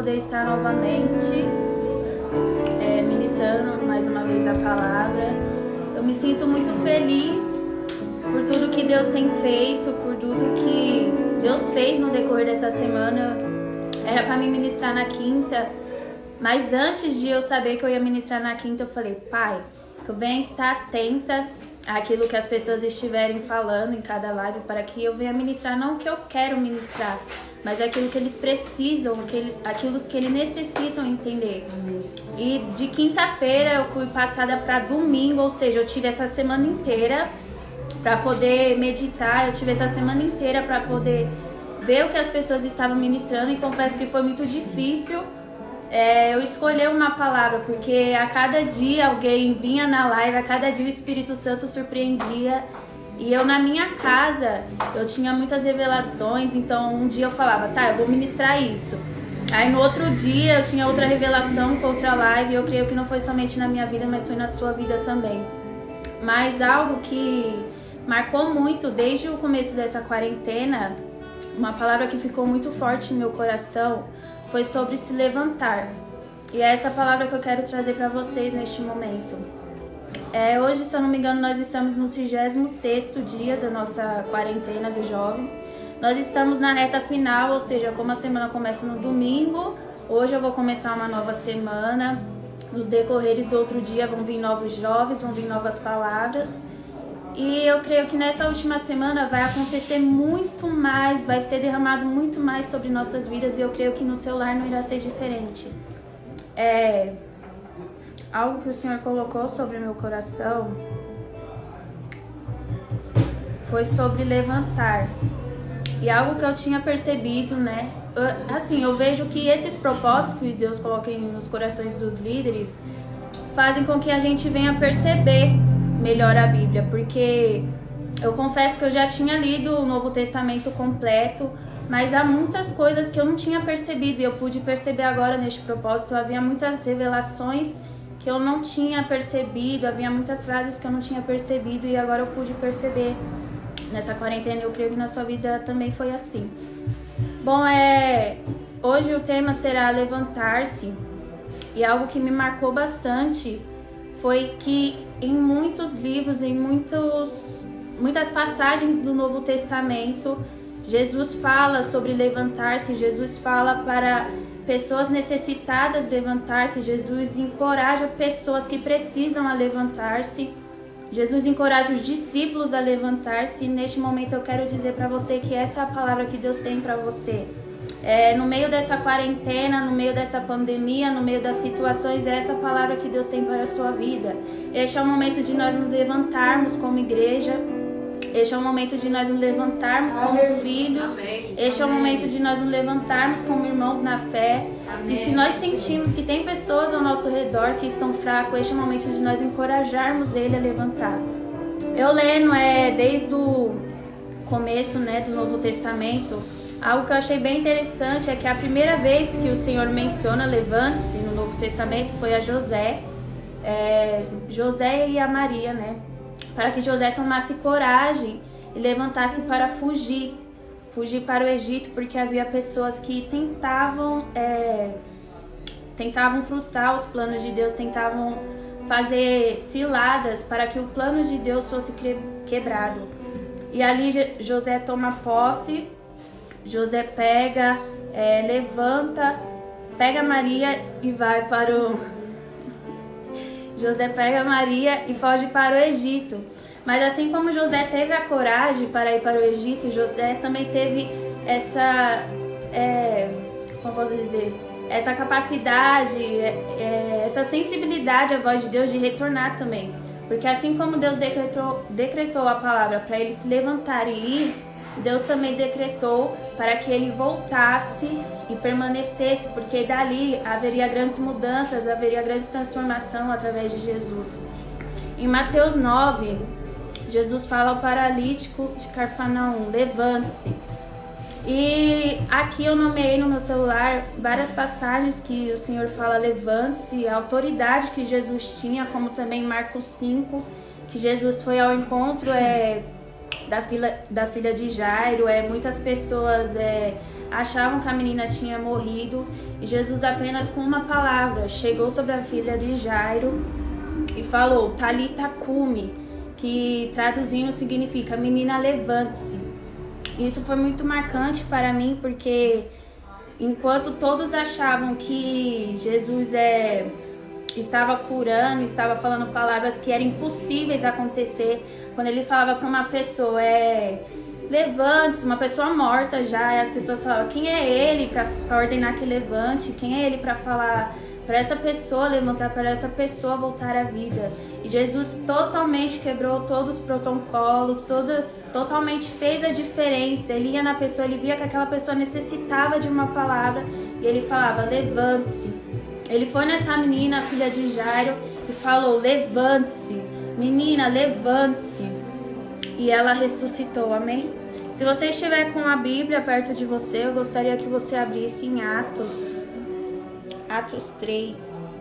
poder estar novamente ministrando mais uma vez a palavra. Eu me sinto muito feliz por tudo que Deus tem feito, por tudo que Deus fez no decorrer dessa semana. Era para me ministrar na quinta, mas antes de eu saber que eu ia ministrar na quinta, eu falei: Pai, que eu venha estar atenta àquilo que as pessoas estiverem falando em cada live, para que eu venha ministrar não o que eu quero ministrar, mas aquilo que eles precisam, aquilo que eles necessitam entender. E de quinta-feira eu fui passada para domingo, ou seja, eu tive essa semana inteira para poder meditar, eu tive essa semana inteira para poder ver o que as pessoas estavam ministrando, e confesso que foi muito difícil eu escolher uma palavra, porque a cada dia alguém vinha na live, a cada dia o Espírito Santo surpreendia. E eu na minha casa, eu tinha muitas revelações, então um dia eu falava: tá, eu vou ministrar isso. Aí no outro dia eu tinha outra revelação com outra live, e eu creio que não foi somente na minha vida, mas foi na sua vida também. Mas algo que marcou muito desde o começo dessa quarentena, uma palavra que ficou muito forte no meu coração, foi sobre se levantar. E é essa palavra que eu quero trazer para vocês neste momento. Hoje, se eu não me engano, nós estamos no 36º dia da nossa quarentena dos jovens. Nós estamos na reta final, ou seja, como a semana começa no domingo, hoje eu vou começar uma nova semana. Nos decorreres do outro dia vão vir novos jovens, vão vir novas palavras. E eu creio que nessa última semana vai acontecer muito mais, vai ser derramado muito mais sobre nossas vidas, e eu creio que no seu lar não irá ser diferente. Algo que o Senhor colocou sobre o meu coração foi sobre levantar. E algo que eu tinha percebido, né? Eu vejo que esses propósitos que Deus coloca nos corações dos líderes fazem com que a gente venha perceber melhor a Bíblia, porque eu confesso que eu já tinha lido o Novo Testamento completo, mas há muitas coisas que eu não tinha percebido, e eu pude perceber agora neste propósito. Havia muitas revelações que eu não tinha percebido, havia muitas frases que eu não tinha percebido, e agora eu pude perceber nessa quarentena. Eu creio que na sua vida também foi assim. Bom, hoje o tema será levantar-se, e algo que me marcou bastante foi que em muitos livros, em muitas passagens do Novo Testamento, Jesus fala sobre levantar-se, Jesus fala para pessoas necessitadas levantar-se, Jesus encoraja pessoas que precisam a levantar-se, Jesus encoraja os discípulos a levantar-se. E neste momento eu quero dizer para você que essa é a palavra que Deus tem para você. No meio dessa quarentena, no meio dessa pandemia, no meio das situações, é essa palavra que Deus tem para a sua vida. Este é o momento de nós nos levantarmos como igreja. Este é o momento de nós nos levantarmos como filhos. Este é o momento de nós nos levantarmos como irmãos na fé. E se nós sentimos que tem pessoas ao nosso redor que estão fracos, este é o momento de nós encorajarmos ele a levantar. Eu lendo desde o começo, do Novo Testamento, algo que eu achei bem interessante é que a primeira vez que o Senhor menciona levante-se no Novo Testamento foi a José. José e a Maria, para que José tomasse coragem e levantasse para fugir para o Egito, porque havia pessoas que tentavam frustrar os planos de Deus, tentavam fazer ciladas para que o plano de Deus fosse quebrado. E ali José toma posse, José pega Maria e vai para o... José pega Maria e foge para o Egito. Mas assim como José teve a coragem para ir para o Egito, José também teve essa capacidade, essa sensibilidade à voz de Deus de retornar também. Porque assim como Deus decretou a palavra para ele se levantar e ir, Deus também decretou para que ele voltasse e permanecesse, porque dali haveria grandes mudanças, haveria grande transformação através de Jesus. Em Mateus 9, Jesus fala ao paralítico de Cafarnaum: levante-se. E aqui eu nomeei no meu celular várias passagens que o Senhor fala levante-se, a autoridade que Jesus tinha, como também Marcos 5, que Jesus foi ao encontro da filha de Jairo. Muitas pessoas achavam que a menina tinha morrido, e Jesus apenas com uma palavra chegou sobre a filha de Jairo e falou, Talita cumi, que traduzindo significa menina levante-se. Isso foi muito marcante para mim, porque enquanto todos achavam que Jesus estava curando, estava falando palavras que eram impossíveis acontecer, quando ele falava para uma pessoa, levante-se, uma pessoa morta já, e as pessoas falavam, quem é ele para ordenar que levante? Quem é ele para falar para essa pessoa levantar, para essa pessoa voltar à vida? E Jesus totalmente quebrou todos os protocolos, totalmente fez a diferença. Ele ia na pessoa, ele via que aquela pessoa necessitava de uma palavra e ele falava, levante-se. Ele foi nessa menina, a filha de Jairo, e falou, levante-se, menina, levante-se. E ela ressuscitou, amém? Se você estiver com a Bíblia perto de você, eu gostaria que você abrisse em Atos 3.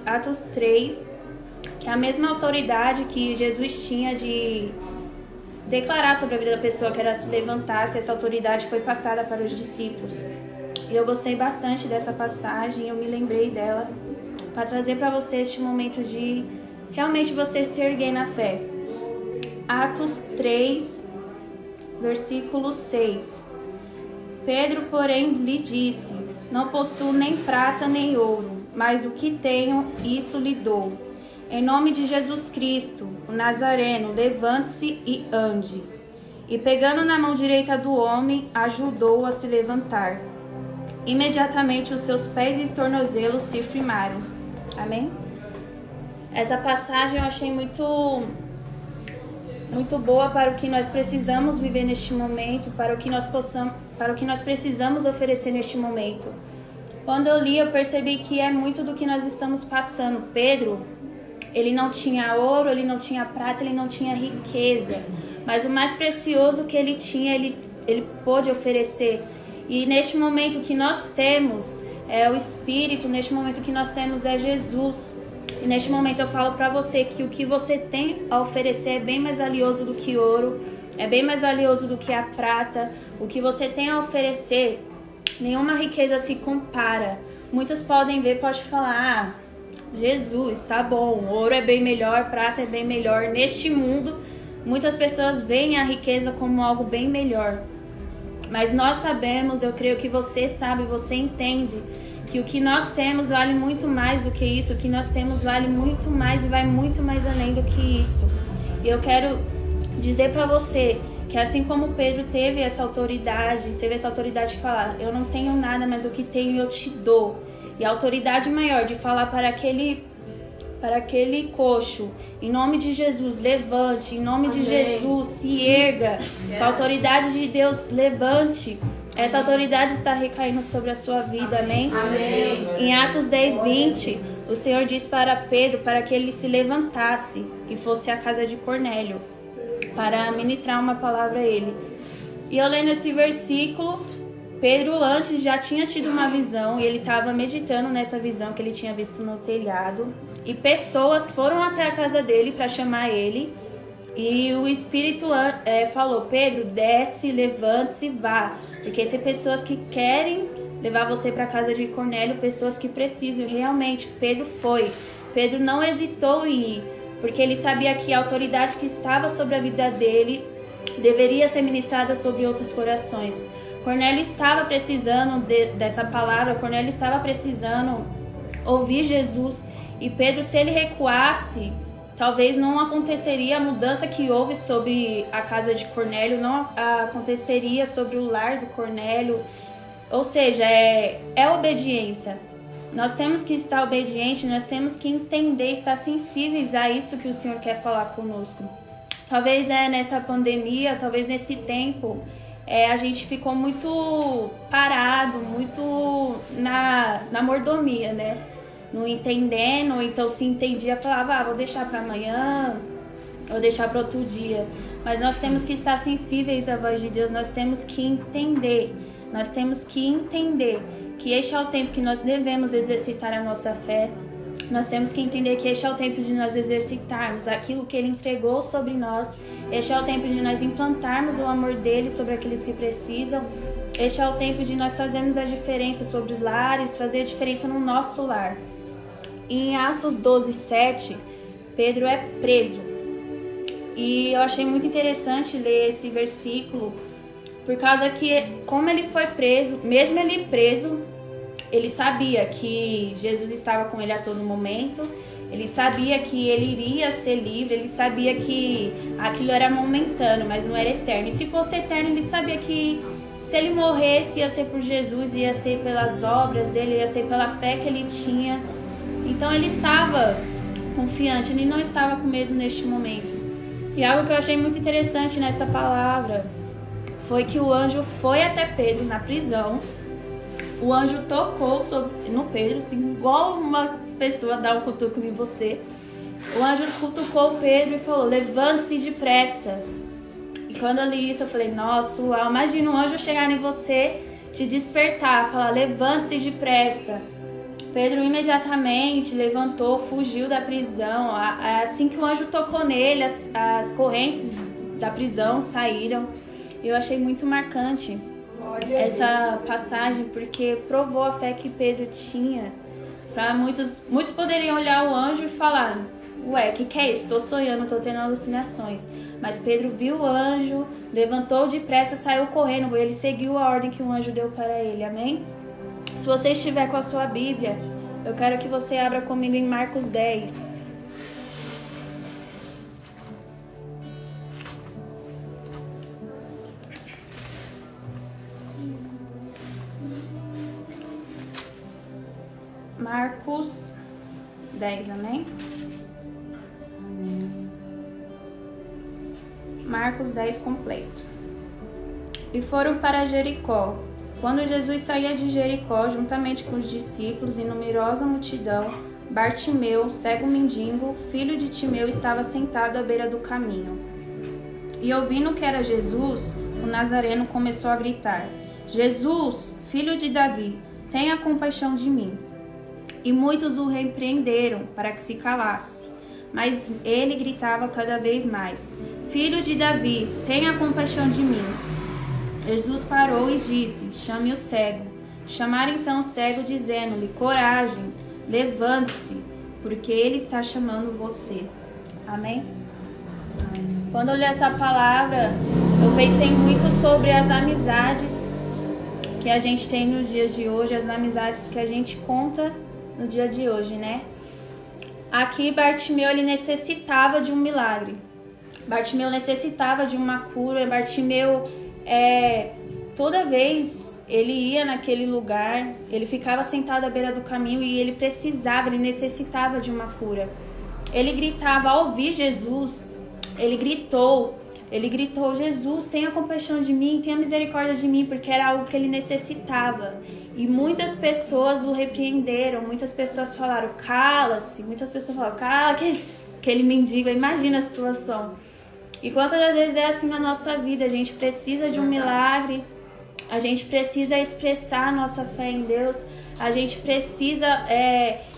Atos 3, que é a mesma autoridade que Jesus tinha de declarar sobre a vida da pessoa que era se levantasse, essa autoridade foi passada para os discípulos. E eu gostei bastante dessa passagem, eu me lembrei dela para trazer para você este momento de realmente você se erguer na fé. Atos 3, versículo 6. Pedro, porém, lhe disse, não possuo nem prata nem ouro, mas o que tenho, isso lhe dou. Em nome de Jesus Cristo, o Nazareno, levante-se e ande. E pegando na mão direita do homem, ajudou-o a se levantar. Imediatamente os seus pés e tornozelos se firmaram. Amém? Essa passagem eu achei muito boa para o que nós precisamos viver neste momento, para o que nós precisamos oferecer neste momento. Quando eu li, eu percebi que é muito do que nós estamos passando. Pedro, ele não tinha ouro, ele não tinha prata, ele não tinha riqueza, mas o mais precioso que ele tinha, ele pôde oferecer. E neste momento que nós temos é o Espírito, neste momento que nós temos é Jesus. E neste momento eu falo para você que o que você tem a oferecer é bem mais valioso do que ouro, é bem mais valioso do que a prata. O que você tem a oferecer, nenhuma riqueza se compara. Muitos podem ver, pode falar, Jesus, tá bom, ouro é bem melhor, prata é bem melhor. Neste mundo, muitas pessoas veem a riqueza como algo bem melhor. Mas nós sabemos, eu creio que você sabe, você entende que o que nós temos vale muito mais do que isso. O que nós temos vale muito mais e vai muito mais além do que isso. E eu quero dizer para você que assim como Pedro teve essa autoridade de falar, eu não tenho nada, mas o que tenho eu te dou. E a autoridade maior de falar para aquele coxo, em nome de Jesus, levante, em nome de Jesus, se erga, com a autoridade de Deus, levante. Essa autoridade está recaindo sobre a sua vida, amém? Amém. Em Atos 10, 20, o Senhor diz para Pedro para que ele se levantasse e fosse à casa de Cornélio, para ministrar uma palavra a ele. E eu lendo esse versículo, Pedro antes já tinha tido uma visão e ele estava meditando nessa visão que ele tinha visto no telhado. E pessoas foram até a casa dele para chamar ele. E o Espírito falou, Pedro, desce, levante-se e vá. Porque tem pessoas que querem levar você para a casa de Cornélio, pessoas que precisam. Realmente, Pedro foi. Pedro não hesitou em ir, porque ele sabia que a autoridade que estava sobre a vida dele deveria ser ministrada sobre outros corações. Cornélio estava precisando dessa palavra, Cornélio estava precisando ouvir Jesus. E Pedro, se ele recuasse, talvez não aconteceria a mudança que houve sobre a casa de Cornélio, não aconteceria sobre o lar do Cornélio. Ou seja, é obediência. Nós temos que estar obedientes, nós temos que entender, estar sensíveis a isso que o Senhor quer falar conosco. Talvez nessa pandemia, talvez nesse tempo, a gente ficou muito parado, muito na mordomia, né? Não entendendo, então se entendia, falava, vou deixar para amanhã, vou deixar para outro dia. Mas nós temos que estar sensíveis à voz de Deus, nós temos que entender que este é o tempo que nós devemos exercitar a nossa fé. nós temos que entender que este é o tempo de nós exercitarmos aquilo que Ele entregou sobre nós. Este é o tempo de nós implantarmos o amor dEle sobre aqueles que precisam. Este é o tempo de nós fazermos a diferença sobre os lares, fazer a diferença no nosso lar. Em Atos 12:7, Pedro é preso. E eu achei muito interessante ler esse versículo, por causa que, como ele foi preso, mesmo ele preso, ele sabia que Jesus estava com ele a todo momento, ele sabia que ele iria ser livre, ele sabia que aquilo era momentâneo, mas não era eterno. E se fosse eterno, ele sabia que se ele morresse, ia ser por Jesus, ia ser pelas obras dele, ia ser pela fé que ele tinha. Então ele estava confiante, ele não estava com medo neste momento. E algo que eu achei muito interessante nessa palavra foi que o anjo foi até Pedro na prisão. O anjo tocou no Pedro, assim, igual uma pessoa dá um cutuco em você. O anjo cutucou o Pedro e falou: levante-se depressa. E quando eu li isso, eu falei: nossa, uau, imagina um anjo chegar em você, te despertar, falar: levante-se depressa. Pedro imediatamente levantou, fugiu da prisão. Assim que o anjo tocou nele, as correntes da prisão saíram. Eu achei muito marcante essa passagem, porque provou a fé que Pedro tinha. Para muitos poderiam olhar o anjo e falar: ué, que é isso? Estou sonhando, estou tendo alucinações. Mas Pedro viu o anjo, levantou depressa, saiu correndo, ele seguiu a ordem que o anjo deu para ele, amém? Se você estiver com a sua Bíblia, eu quero que você abra comigo em Marcos 10. Marcos 10, amém? Amém. Marcos 10 completo. E foram para Jericó. Quando Jesus saía de Jericó, juntamente com os discípulos e numerosa multidão, Bartimeu, cego mendigo, filho de Timeu, estava sentado à beira do caminho. E ouvindo que era Jesus, o Nazareno começou a gritar: Jesus, filho de Davi, tenha compaixão de mim. E muitos o repreenderam para que se calasse. Mas ele gritava cada vez mais: Filho de Davi, tenha compaixão de mim. Jesus parou e disse: chame o cego. Chamaram então o cego, dizendo-lhe: coragem, levante-se, porque ele está chamando você. Amém? Amém. Quando eu li essa palavra, eu pensei muito sobre as amizades que a gente tem nos dias de hoje, as amizades que a gente conta no dia de hoje, né? Aqui Bartimeu, ele necessitava de um milagre. Bartimeu necessitava de uma cura. Bartimeu, toda vez ele ia naquele lugar, ele ficava sentado à beira do caminho e ele necessitava de uma cura. Ele gritava ao ouvir Jesus, ele gritou: Jesus, tenha compaixão de mim, tenha misericórdia de mim, porque era algo que ele necessitava. E muitas pessoas o repreenderam, muitas pessoas falaram: cala-se, muitas pessoas falaram: cala, aquele mendigo, imagina a situação. E quantas vezes é assim na nossa vida, a gente precisa de um milagre, a gente precisa expressar a nossa fé em Deus, a gente precisa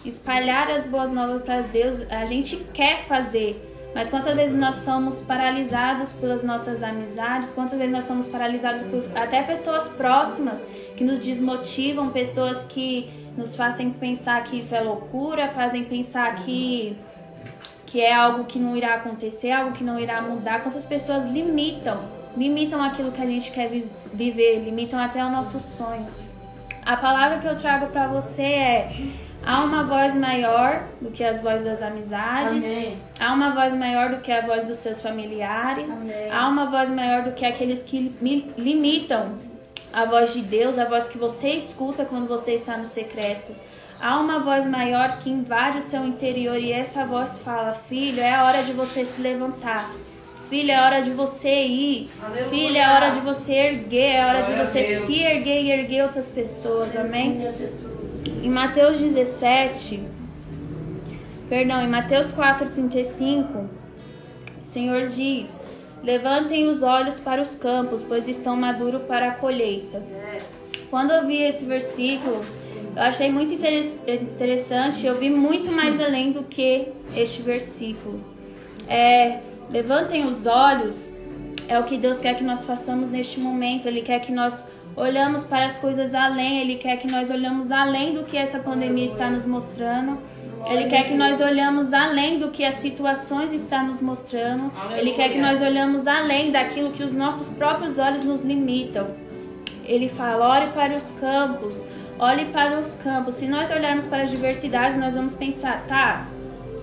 espalhar as boas novas para Deus, a gente quer fazer. Mas quantas vezes nós somos paralisados pelas nossas amizades, quantas vezes nós somos paralisados por até pessoas próximas que nos desmotivam, pessoas que nos fazem pensar que isso é loucura, fazem pensar que é algo que não irá acontecer, algo que não irá mudar. Quantas pessoas limitam aquilo que a gente quer viver, limitam até o nosso sonho. A palavra que eu trago para você é: há uma voz maior do que as vozes das amizades. Amém. Há uma voz maior do que a voz dos seus familiares. Amém. Há uma voz maior do que aqueles que limitam a voz de Deus, a voz que você escuta quando você está no secreto. Há uma voz maior que invade o seu interior e essa voz fala: filho, é a hora de você se levantar. Filho, é hora de você ir. Aleluia. Filho, é hora de você erguer. É hora Glória de você a Deus. se erguer e erguer outras pessoas. Amém? Aleluia, Jesus. Em Mateus 4:35, o Senhor diz: levantem os olhos para os campos, pois estão maduros para a colheita. Yes. Quando eu vi esse versículo, Eu achei muito interessante, eu vi muito mais além do que este versículo. Levantem os olhos, é o que Deus quer que nós façamos neste momento. Ele quer que nós olhamos para as coisas além, Ele quer que nós olhamos além do que essa pandemia está nos mostrando. Ele quer que nós olhamos além do que as situações estão nos mostrando. Ele quer que nós olhamos além daquilo que os nossos próprios olhos nos limitam. Ele fala, olhe para os campos, olhe para os campos. Se nós olharmos para as diversidades, nós vamos pensar, tá,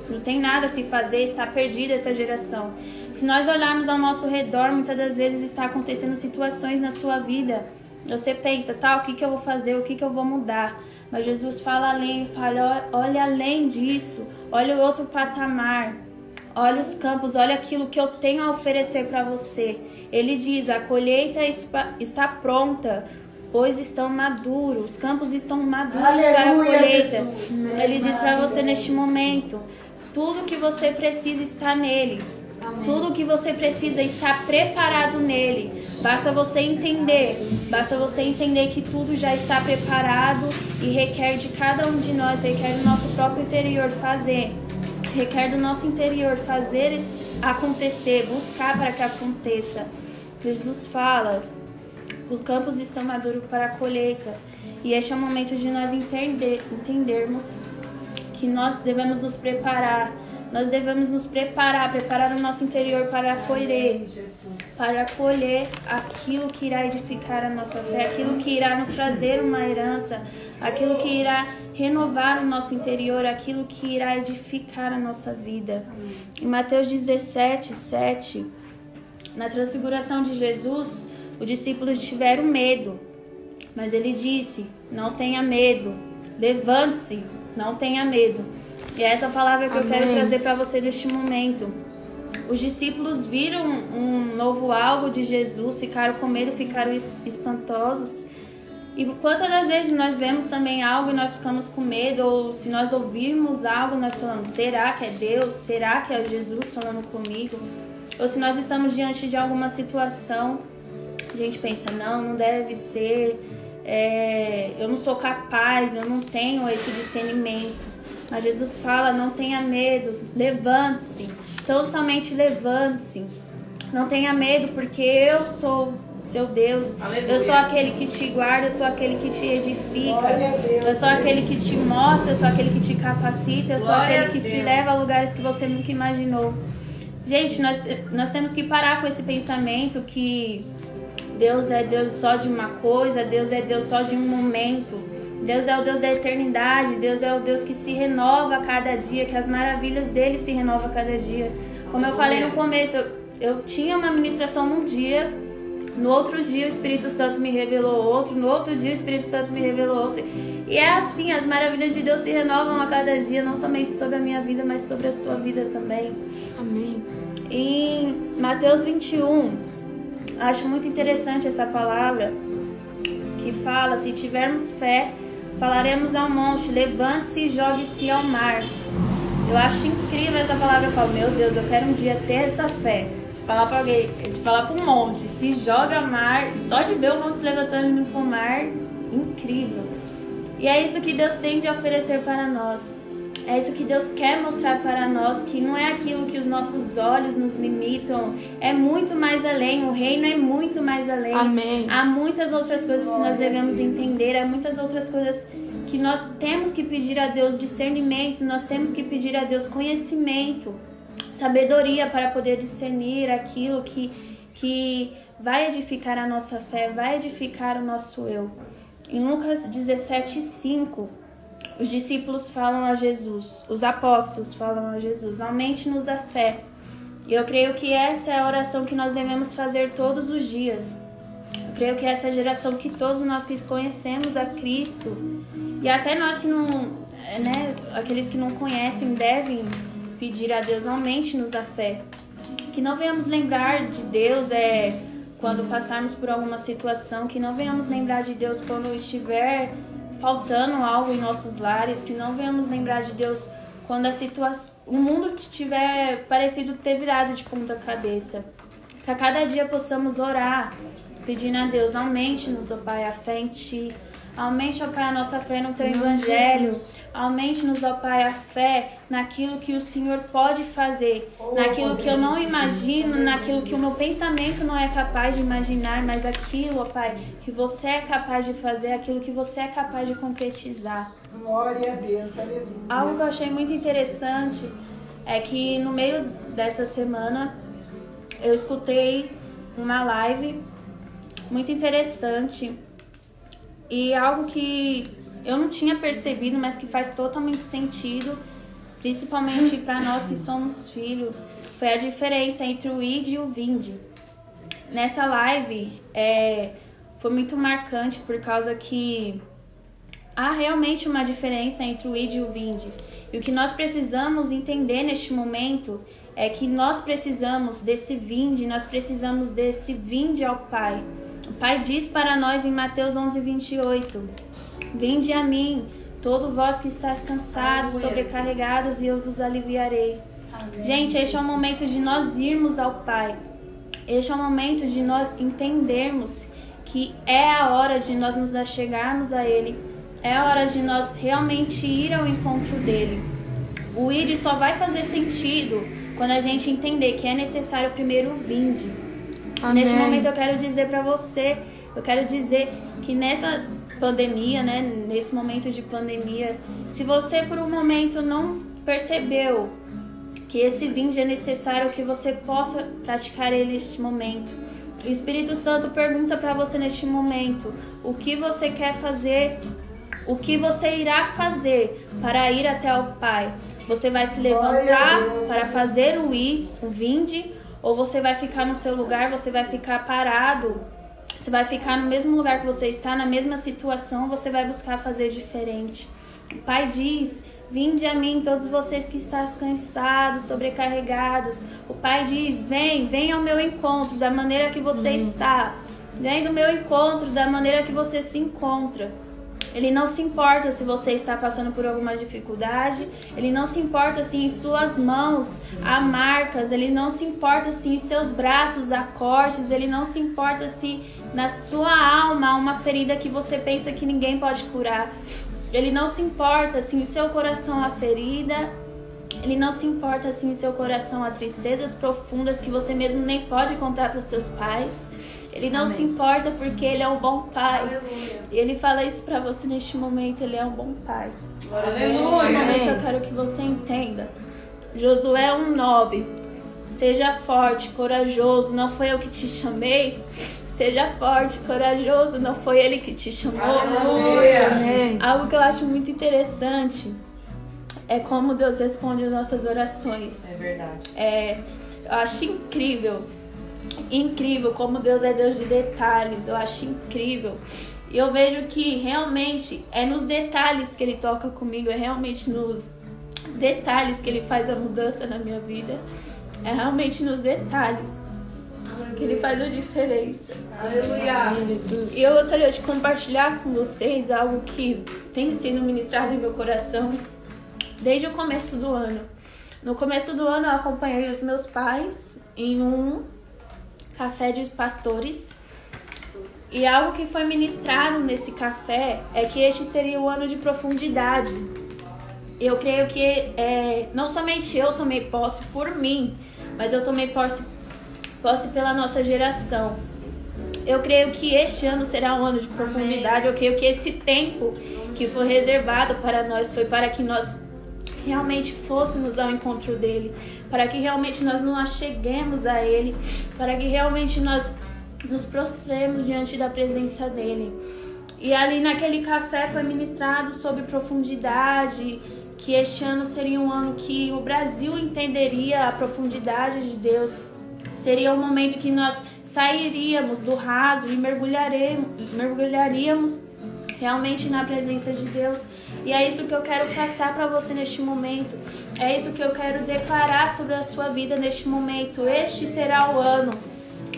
não tem nada a se fazer, está perdida essa geração. Se nós olharmos ao nosso redor, muitas das vezes está acontecendo situações na sua vida. Você pensa, tá, o que eu vou fazer, o que eu vou mudar? Mas Jesus fala além, fala, olha além disso, olha o outro patamar, olha os campos, olha aquilo que eu tenho a oferecer para você. Ele diz, a colheita está pronta, pois estão maduros, os campos estão maduros para a colheita. Jesus. Ele diz para você neste momento, tudo que você precisa está nele. Amém. Tudo que você precisa está preparado nele. Basta você entender que tudo já está preparado e requer de cada um de nós, requer do nosso próprio interior requer do nosso interior fazer acontecer, buscar para que aconteça. Jesus fala, os campos estão maduros para a colheita. E este é o momento de nós entendermos que nós devemos nos preparar. Nós devemos nos preparar o nosso interior para colher aquilo que irá edificar a nossa fé, aquilo que irá nos trazer uma herança, aquilo que irá renovar o nosso interior, aquilo que irá edificar a nossa vida. Em Mateus 17:7, na transfiguração de Jesus, os discípulos tiveram medo, mas ele disse, não tenha medo, levante-se, não tenha medo. E é essa palavra que eu quero trazer para você neste momento. Os discípulos viram um novo algo de Jesus, ficaram com medo, ficaram espantosos. E quantas das vezes nós vemos também algo e nós ficamos com medo, ou se nós ouvirmos algo, nós falamos, será que é Deus? Será que é Jesus falando comigo? Ou se nós estamos diante de alguma situação, a gente pensa, não deve ser, eu não sou capaz, eu não tenho esse discernimento. Mas Jesus fala, não tenha medo, levante-se, então somente levante-se. Não tenha medo, porque eu sou seu Deus. Aleluia. Eu sou aquele que te guarda, eu sou aquele que te edifica, eu sou aquele que te mostra, eu sou aquele que te capacita, eu sou aquele que te leva a lugares que você nunca imaginou. Gente, nós temos que parar com esse pensamento que Deus é Deus só de uma coisa, Deus é Deus só de um momento. Deus é o Deus da eternidade, Deus é o Deus que se renova a cada dia, que as maravilhas dele se renovam a cada dia. Como eu falei no começo, eu tinha uma ministração num dia, no outro dia o Espírito Santo me revelou outro, no outro dia o Espírito Santo me revelou outro. E é assim, as maravilhas de Deus se renovam a cada dia, não somente sobre a minha vida, mas sobre a sua vida também. Amém. Em Mateus 21, acho muito interessante essa palavra, que fala, se tivermos fé, falaremos ao monte, levante-se e jogue-se ao mar. Eu acho incrível essa palavra. Eu falo, meu Deus, eu quero um dia ter essa fé. De falar para alguém, de falar para um monte, se joga ao mar, só de ver o monte se levantando e indo para o mar, incrível. E é isso que Deus tem de oferecer para nós. É isso que Deus quer mostrar para nós, que não é aquilo que os nossos olhos nos limitam, é muito mais além, o reino é muito mais além. Amém. Há muitas outras coisas que nós devemos entender, há muitas outras coisas que nós temos que pedir a Deus discernimento, nós temos que pedir a Deus conhecimento, sabedoria para poder discernir aquilo que vai edificar a nossa fé, vai edificar o nosso eu. Em Lucas 17:5, os discípulos falam a Jesus, os apóstolos falam a Jesus, aumente-nos a fé. E eu creio que essa é a oração que nós devemos fazer todos os dias. Eu creio que essa é a geração que todos nós que conhecemos a Cristo, e até nós que não, aqueles que não conhecem, devem pedir a Deus, aumente-nos a fé. Que não venhamos lembrar de Deus quando passarmos por alguma situação, que não venhamos lembrar de Deus quando estiver faltando algo em nossos lares, que não venhamos lembrar de Deus quando o mundo estiver parecido ter virado de ponta cabeça. Que a cada dia possamos orar, pedindo a Deus, aumente-nos, ó Pai, a fé em Ti, Aumente, ó Pai, a nossa fé no Teu Evangelho. Aumente-nos, ó Pai, a fé naquilo que o Senhor pode fazer, naquilo que eu não imagino, naquilo que o meu pensamento não é capaz de imaginar, mas aquilo, ó Pai, que você é capaz de fazer, aquilo que você é capaz de concretizar. Glória a Deus, aleluia. Algo que eu achei muito interessante é que no meio dessa semana eu escutei uma live muito interessante e algo que eu não tinha percebido, mas que faz totalmente sentido, principalmente para nós que somos filhos, foi a diferença entre o id e o vinde. Nessa live foi muito marcante por causa que há realmente uma diferença entre o id e o vinde. E o que nós precisamos entender neste momento é que nós precisamos desse vinde, nós precisamos desse vinde ao Pai. O Pai diz para nós em Mateus 11:28, vinde a mim, todo vós que estáis cansados, sobrecarregados, e eu vos aliviarei. Amém. Gente, este é o momento de nós irmos ao Pai. Este é o momento de nós entendermos que é a hora de nós nos achegarmos a Ele. É a hora de nós realmente ir ao encontro dEle. O id só vai fazer sentido quando a gente entender que é necessário primeiro o vinde. Amém. Neste momento eu quero dizer para você, eu quero dizer que nessa pandemia, né, nesse momento de pandemia, se você por um momento não percebeu que esse vinde é necessário, que você possa praticar ele neste momento. O Espírito Santo pergunta para você neste momento, o que você quer fazer, o que você irá fazer para ir até o Pai. Você vai se levantar para fazer o vinde, ou você vai ficar no seu lugar, você vai ficar parado, você vai ficar no mesmo lugar que você está, na mesma situação, você vai buscar fazer diferente. O Pai diz, vinde a mim todos vocês que estáis cansados, sobrecarregados. O Pai diz, vem ao meu encontro da maneira que você está. Vem do meu encontro da maneira que você se encontra. Ele não se importa se você está passando por alguma dificuldade. Ele não se importa se em suas mãos há marcas. Ele não se importa se em seus braços há cortes. Ele não se importa se na sua alma há uma ferida que você pensa que ninguém pode curar. Ele não se importa se em seu coração há ferida. Ele não se importa se em seu coração há tristezas profundas que você mesmo nem pode contar para os seus pais. Ele não se importa porque Ele é um bom Pai. Aleluia. E Ele fala isso pra você neste momento, Ele é um bom Pai. Aleluia. Neste momento eu quero que você entenda. Josué 1:9. Seja forte, corajoso, não foi eu que te chamei? Seja forte, corajoso, não foi Ele que te chamou? Aleluia. Algo que eu acho muito interessante é como Deus responde as nossas orações. É verdade. Eu acho incrível como Deus é Deus de detalhes. Eu acho incrível. E eu vejo que realmente é nos detalhes que Ele toca comigo. É realmente nos detalhes que Ele faz a mudança na minha vida. É realmente nos detalhes que Ele faz a diferença. Aleluia. E eu gostaria de compartilhar com vocês algo que tem sido ministrado em meu coração desde o começo do ano. No começo do ano eu acompanhei os meus pais em um café de pastores, e algo que foi ministrado nesse café é que este seria o ano de profundidade. Eu creio que não somente eu tomei posse por mim, mas eu tomei posse pela nossa geração. Eu creio que este ano será um ano de profundidade. Eu creio que esse tempo que foi reservado para nós foi para que nós realmente fôssemos ao encontro dele, para que realmente nós nos acheguemos a ele, para que realmente nós nos prostremos diante da presença dele. E ali naquele café foi ministrado sobre profundidade, que este ano seria um ano que o Brasil entenderia a profundidade de Deus. Seria um momento que nós sairíamos do raso e mergulharíamos realmente na presença de Deus. E é isso que eu quero passar para você neste momento. É isso que eu quero declarar sobre a sua vida neste momento. Este será o ano.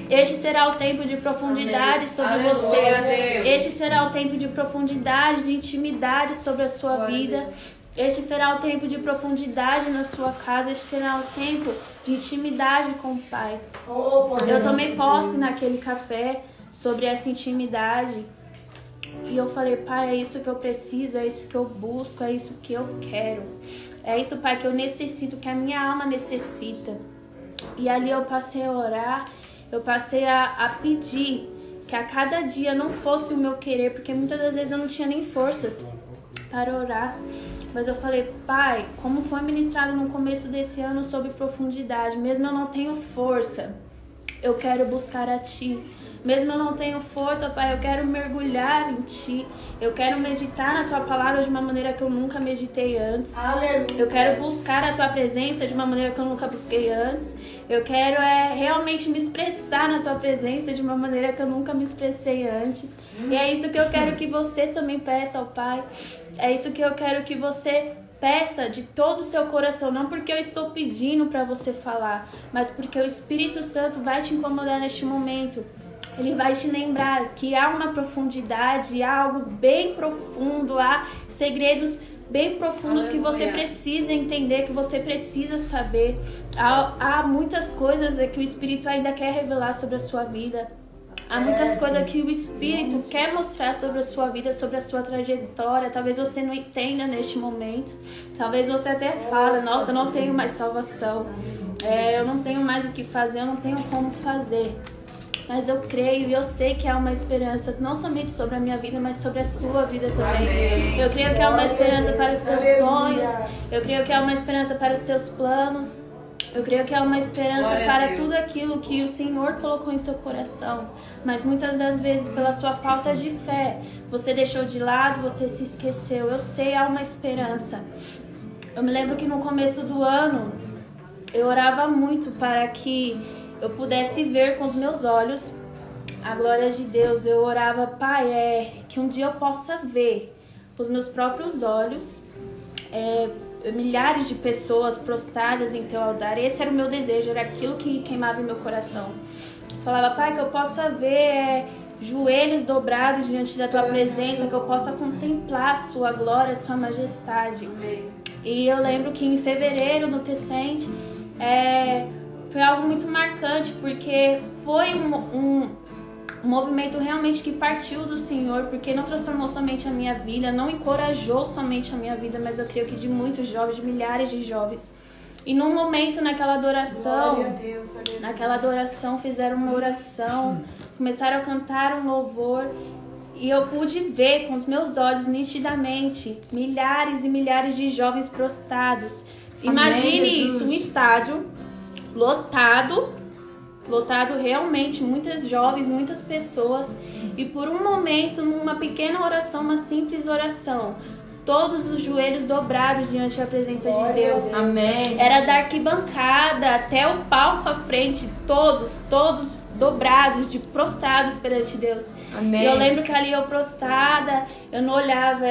Este será o tempo de profundidade sobre você. Este será o tempo de profundidade, de intimidade sobre a sua vida. Este será o tempo de profundidade na sua casa. Este será o tempo de intimidade com o Pai. Eu tomei posse naquele café sobre essa intimidade. E eu falei, Pai, é isso que eu preciso, é isso que eu busco, é isso que eu quero. É isso, Pai, que eu necessito, que a minha alma necessita. E ali eu passei a orar, eu passei a pedir que a cada dia não fosse o meu querer, porque muitas das vezes eu não tinha nem forças para orar. Mas eu falei, Pai, como foi ministrado no começo desse ano sobre profundidade, mesmo eu não tenho força, eu quero buscar a Ti. Mesmo eu não tenho força, Pai, eu quero mergulhar em Ti. Eu quero meditar na Tua palavra de uma maneira que eu nunca meditei antes. Aleluia. Eu quero buscar a Tua presença de uma maneira que eu nunca busquei antes. Eu quero realmente me expressar na Tua presença de uma maneira que eu nunca me expressei antes. E é isso que eu quero que você também peça ao Pai. É isso que eu quero que você peça de todo o seu coração, não porque eu estou pedindo para você falar, mas porque o Espírito Santo vai te incomodar neste momento. Ele vai te lembrar que há uma profundidade, há algo bem profundo, há segredos bem profundos que você precisa entender, que você precisa saber. Há muitas coisas que o Espírito ainda quer revelar sobre a sua vida. Há muitas coisas que o Espírito quer mostrar sobre a sua vida, sobre a sua trajetória. Talvez você não entenda neste momento. Talvez você até fale, nossa, eu não tenho mais salvação. Eu não tenho mais o que fazer, eu não tenho como fazer. Mas eu creio e eu sei que há uma esperança, não somente sobre a minha vida, mas sobre a sua vida também. Amém. Eu creio que há uma esperança para os teus sonhos. Eu creio que há uma esperança para os teus planos. Eu creio que há uma esperança para tudo aquilo que o Senhor colocou em seu coração. Mas muitas das vezes, pela sua falta de fé, você deixou de lado, você se esqueceu. Eu sei, há uma esperança. Eu me lembro que no começo do ano, eu orava muito para que eu pudesse ver com os meus olhos a glória de Deus. Eu orava, Pai, que um dia eu possa ver com os meus próprios olhos milhares de pessoas prostradas em Teu altar. Esse era o meu desejo, era aquilo que queimava em meu coração. Eu falava, Pai, que eu possa ver joelhos dobrados diante da Tua presença, que eu possa contemplar a Sua glória, a Sua majestade. Amém. E eu lembro que em fevereiro, no Tecente, foi algo muito marcante, porque foi um movimento realmente que partiu do Senhor, porque não transformou somente a minha vida, não encorajou somente a minha vida, mas eu creio que de muitos jovens, de milhares de jovens. E num momento naquela adoração, fizeram uma oração, começaram a cantar um louvor, e eu pude ver com os meus olhos nitidamente milhares e milhares de jovens prostrados. Imagine isso, um estádio lotado realmente, muitas jovens, muitas pessoas, e por um momento, numa pequena oração, uma simples oração, todos os joelhos dobrados diante da presença de Deus. Amém. Era da arquibancada até o palco à frente, todos dobrados, prostrados perante Deus. Amém. E eu lembro que ali eu prostrada, eu não olhava,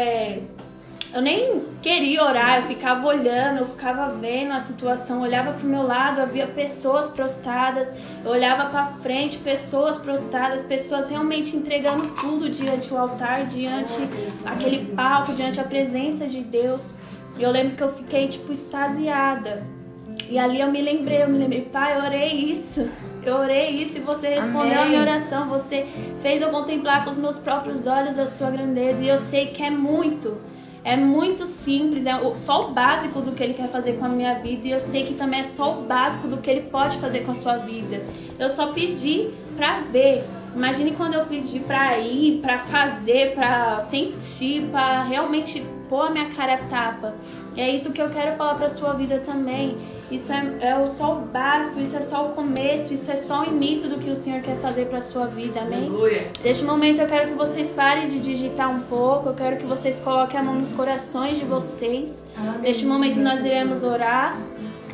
eu nem queria orar, eu ficava olhando, eu ficava vendo a situação, olhava para o meu lado, havia pessoas prostradas, eu olhava para frente, pessoas prostradas, pessoas realmente entregando tudo diante do altar, diante aquele palco, diante a presença de Deus. E eu lembro que eu fiquei extasiada. E ali eu me lembrei, Pai, eu orei isso e você respondeu a minha oração, você fez eu contemplar com os meus próprios olhos a sua grandeza, e eu sei que é muito simples, só o básico do que Ele quer fazer com a minha vida, e eu sei que também é só o básico do que Ele pode fazer com a sua vida. Eu só pedi pra ver. Imagine quando eu pedi pra ir, pra fazer, pra sentir, pra realmente pôr a minha cara a tapa. E é isso que eu quero falar pra sua vida também. Isso é só o básico, isso é só o começo, isso é só o início do que o Senhor quer fazer pra sua vida, amém? Aleluia. Neste momento eu quero que vocês parem de digitar um pouco, eu quero que vocês coloquem a mão nos corações de vocês. Aleluia. Neste momento nós iremos orar,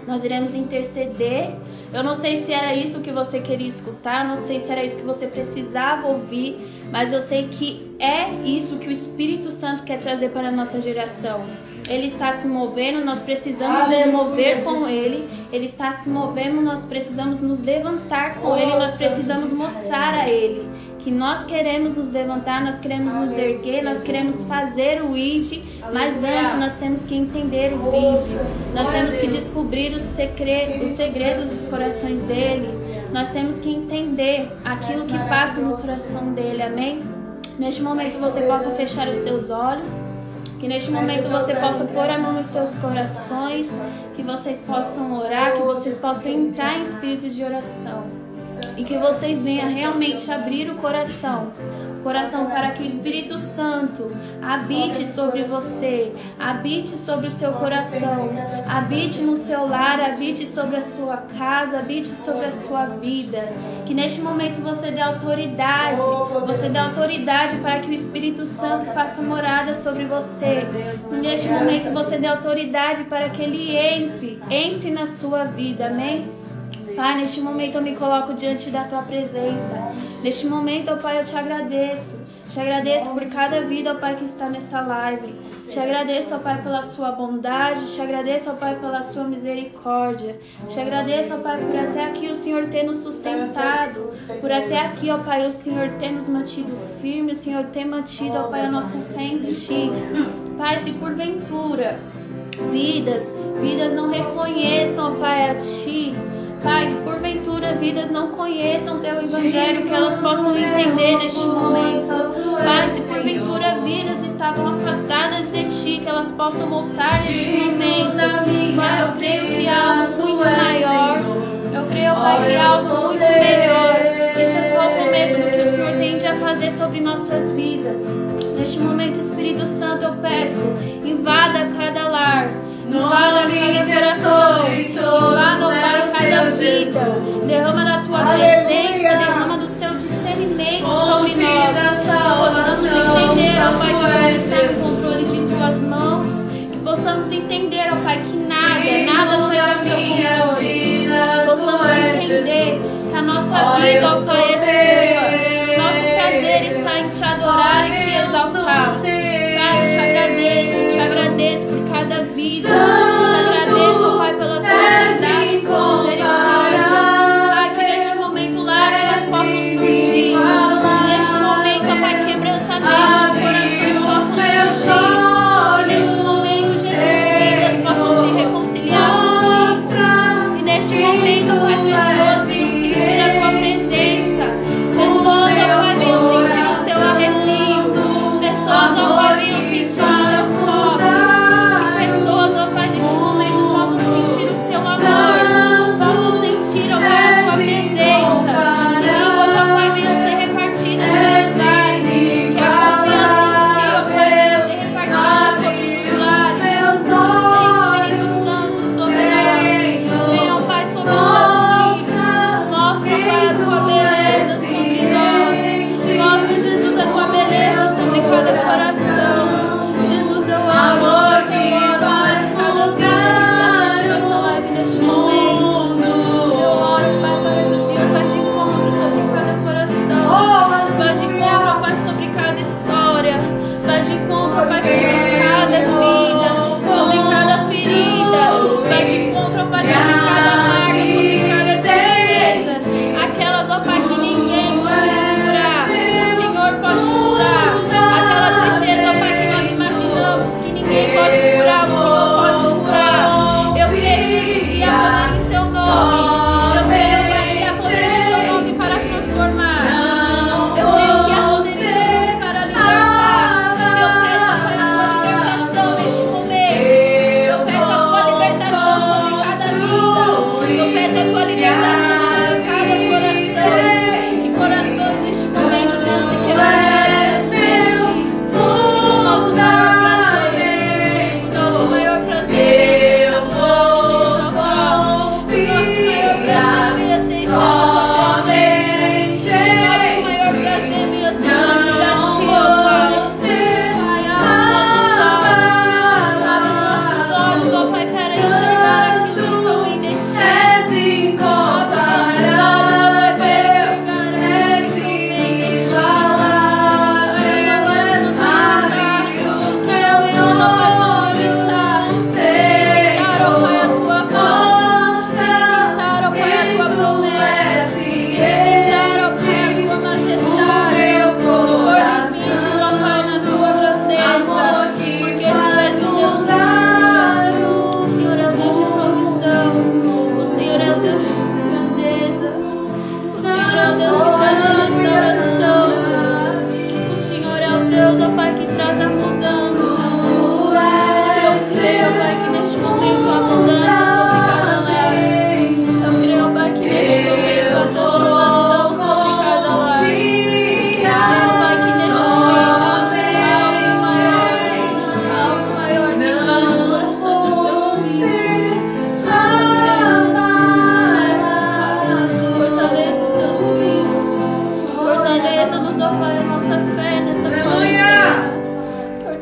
nós iremos interceder. Eu não sei se era isso que você queria escutar, não sei se era isso que você precisava ouvir, mas eu sei que é isso que o Espírito Santo quer trazer para a nossa geração. Ele está se movendo, nós precisamos nos mover com Ele. Ele está se movendo, nós precisamos nos levantar com Ele. Nós precisamos mostrar a Ele que nós queremos nos levantar, nós queremos nos erguer, nós queremos fazer o ID. Mas antes nós temos que entender o vídeo. Nós temos que descobrir os segredos dos corações dEle. Nós temos que entender aquilo que passa no coração dEle, amém? neste momento você possa fechar os teus olhos, que neste momento você possa pôr a mão nos seus corações, que vocês possam orar, que vocês possam entrar em espírito de oração e que vocês venham realmente abrir o coração para que o Espírito Santo habite sobre você, habite sobre o seu coração, habite no seu lar, habite sobre a sua casa, habite sobre a sua vida. Que neste momento você dê autoridade para que o Espírito Santo faça morada sobre você. Que neste momento você dê autoridade para que ele entre na sua vida, amém? Pai, neste momento eu me coloco diante da Tua presença. Neste momento, ó Pai, eu te agradeço. Te agradeço por cada vida, ó Pai, que está nessa live. Te agradeço, ó Pai, pela Sua bondade. Te agradeço, ó Pai, pela Sua misericórdia. Te agradeço, ó Pai, por até aqui o Senhor ter nos sustentado. Por até aqui, ó Pai, o Senhor ter nos mantido firme. O Senhor ter mantido, ó Pai, a nossa fé em Ti. Pai, se porventura vidas não reconheçam, ó Pai, a Ti, Pai, porventura vidas não conheçam Teu Evangelho, que elas possam entender neste momento. Pai, se porventura vidas estavam afastadas de Ti, que elas possam voltar neste momento. Pai, eu creio que há algo muito maior. Eu creio, Pai, que há algo muito melhor. Isso é só o começo do que o Senhor tende a fazer sobre nossas vidas. Neste momento, Espírito Santo, eu peço, invada cada lar, invada cada coração, invada, Pai, cada vida. Derrama da Tua presença, derrama do Seu discernimento sobre nós. Que possamos entender, ó Pai, que tudo está no controle de Tuas mãos. Que possamos entender, ó Pai, que nada sai do Seu controle. Que possamos entender que a nossa vida, ó Pai, é Sua. Nosso prazer está em Te adorar e Te exaltar. Pai, eu te agradeço por cada vida. Te agradeço, ó Pai, pela Sua bondade e Sua misericórdia. Pai, que neste momento lágrimas possam surgir. Neste momento, ó Pai, quebrantamento de corações possam surgir. Neste momento, Jesus, vidas possam se reconciliar contigo. E neste momento, ó Pai, pessoas venham sentir a Tua presença. Pessoas, ó Pai, venham sentir o Seu arrepio. Pessoas, ó Pai, venham sentir o Seu toque. Que pessoas, ó Pai, neste momento possam sentir o Seu amor. Possam sentir, ó Pai, a Tua presença. Que línguas, ó Pai, venham ser repartidas pelos lares. Que a confiança em Ti, ó Pai, venha ser repartida sobre os lares. Vem, Espírito Santo, sobre nós. Vem, ó Pai, sobre os Teus filhos. Mostra, Pai, a Tua beleza sobre nós. Mostra, Jesus, a Tua beleza sobre cada coração. Jesus, eu oro por cada vida que está assistindo essa live neste momento. Eu oro, Pai, para que o Senhor vá de encontro sobre cada coração. Vá de encontro, ó Pai, sobre cada história. Vá de encontro, ó Pai, sobre cada vida, sobre cada ferida. Vá de encontro, ó Pai, sobre cada marca, sobre cada tristeza. Aquelas, ó Pai, que ninguém pode curar. O Senhor pode curar. Aquela tristeza, ó Pai, que nós imaginamos que ninguém pode curar, o Senhor pode curar. Eu creio, Jesus, que há poder em Seu nome. Eu creio, Pai, que há poder em Seu nome para transformar. Eu creio que há poder em Seu nome para libertar. Eu peço, Pai, a Tua libertação neste momento. Eu peço a Tua libertação sobre cada vida.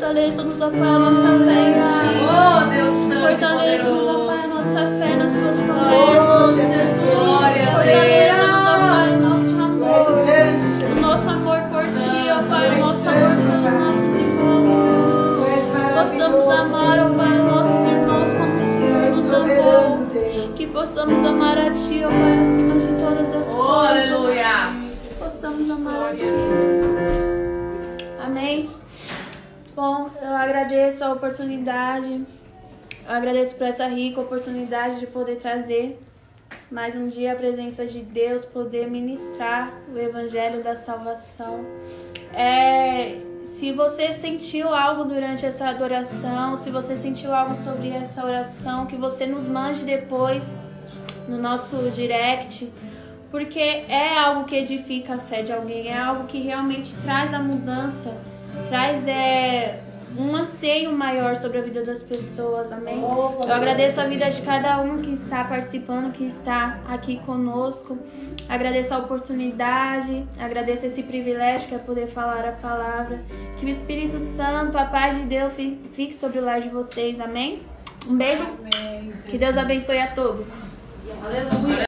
Fortaleça-nos, ó Pai, a nossa fé em Ti. Oh, Deus Santo. Fortaleça-nos, ó Pai, a nossa fé nas Tuas Oh, promessas. Jesus, glória a Fortaleça-nos, ó Deus. Pai, o nosso amor. O nosso amor por Ti, ó Pai, o nosso amor pelos nossos irmãos. Possamos amar, ó Pai, os nossos irmãos como o Senhor nos amou. Que possamos amar a Ti, ó Pai, acima de todas as Oh, coisas. aleluia. Possamos amar a Ti, Jesus. Amém? Bom, eu agradeço a oportunidade. Eu agradeço por essa rica oportunidade de poder trazer mais um dia a presença de Deus, poder ministrar o Evangelho da salvação. Se você sentiu algo durante essa adoração, se você sentiu algo sobre essa oração, que você nos mande depois no nosso direct, porque é algo que edifica a fé de alguém, é algo que realmente traz a mudança, traz um anseio maior sobre a vida das pessoas, amém? Eu agradeço a vida de cada um que está participando, que está aqui conosco, agradeço a oportunidade, agradeço esse privilégio que é poder falar a palavra, que o Espírito Santo, a paz de Deus fique sobre o lar de vocês, amém? Um beijo, Amém. que Deus abençoe a todos. Aleluia.